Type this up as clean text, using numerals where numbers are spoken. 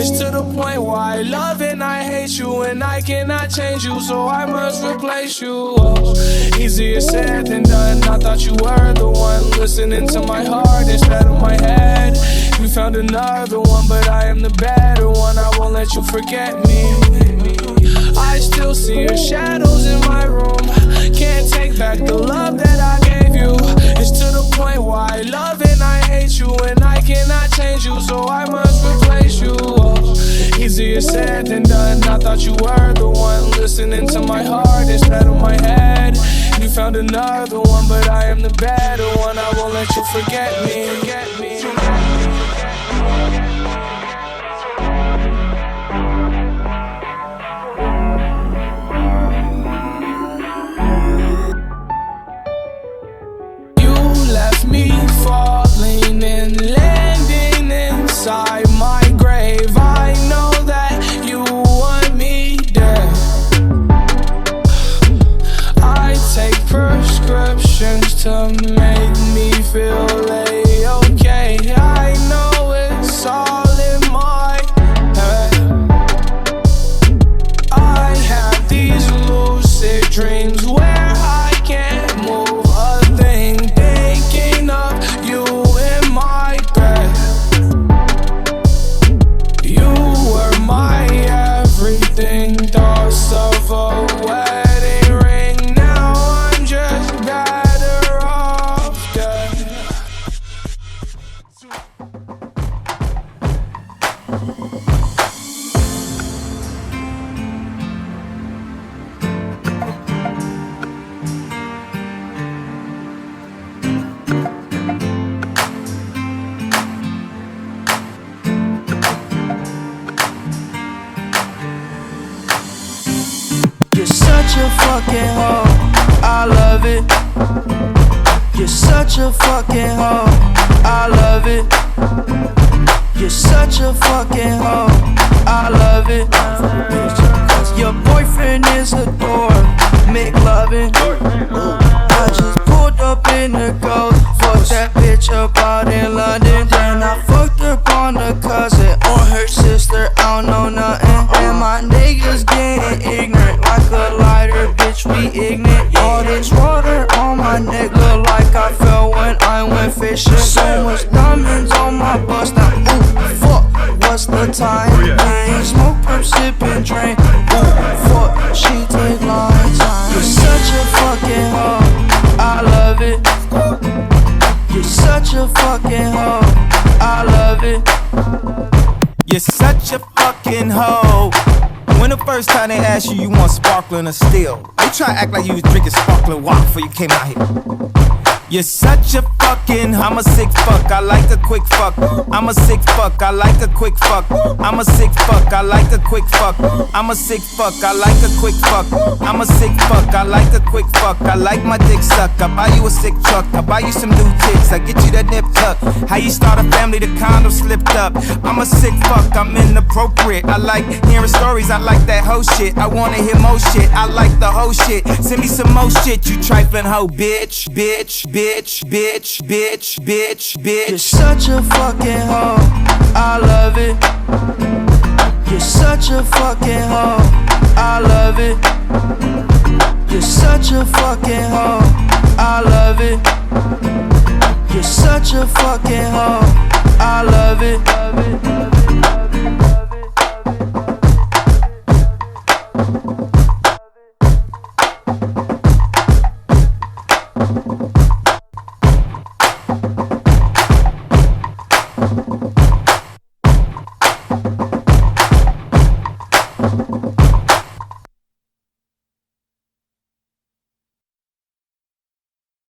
It's to the point where I love and I hate you, and I cannot change you, so I must replace you. Oh, easier said than done. I thought you were the one listening to my heart instead of my head. You found another one, but I am the better one. I won't let you forget me. I still see your shadows in my room. Can't take back the love that I gave you. It's to the point where I love and I hate you, and I cannot change you, so I must replace you. Oh, easier said than done. I thought you were the one listening to my heart instead of my head. You found another one, but I am the better one. I won't let you forget me. Me falling and landing inside my grave. I know that you want me dead. I take prescriptions to make me feel okay. I know it's all in my head. I have these lucid dreams where I can't move a thing. You in my bed. You were my everything. Thoughts of a wedding ring. Now I'm just better off dead. You're such a fucking hoe, I love it. You're such a fucking hoe, I love it. You're such a fucking hoe, I love it. Your boyfriend is a dork, make loving. I just pulled up in the ghost, fucked that bitch up out in London. Then I fucked up on the cousin or her sister, I don't know nothing. And my niggas getting ignorant like a lighter, bitch, we ignorant. All this water on my neck look like I fell when I went fishing. So much diamonds on my bust now, ooh, fuck, what's the time? Ain't smoke, perp, sip and drink, ooh, fuck, she take long time. You're such a fucking hoe, I love it. You're such a fucking hoe, I love it. You're such a fucking hoe. When the first time they asked you, you want sparkling or still? You try to act like you was drinking sparkling water before you came out here. You're such a fucking, I'm a sick fuck, I like a quick fuck. I'm a sick fuck, I like a quick fuck. I'm a sick fuck, I like a quick fuck. I'm a sick fuck, I like a quick fuck. I'm a sick fuck, I like a quick fuck. I like my dick suck, I buy you a sick truck. I buy you some new tits, I get you that nip tuck. How you start a family, the condom slipped up. I'm a sick fuck, I'm inappropriate. I like hearing stories, I like that hoe shit. I wanna hear more shit, I like the whole shit. Send me some more shit, you trifling hoe, bitch, bitch, bitch, bitch, bitch, bitch, bitch. You're such a fucking hoe, I love it. You're such a fucking hoe, I love it. You're such a fucking hoe, I love it. You're such a fucking hoe, I love it.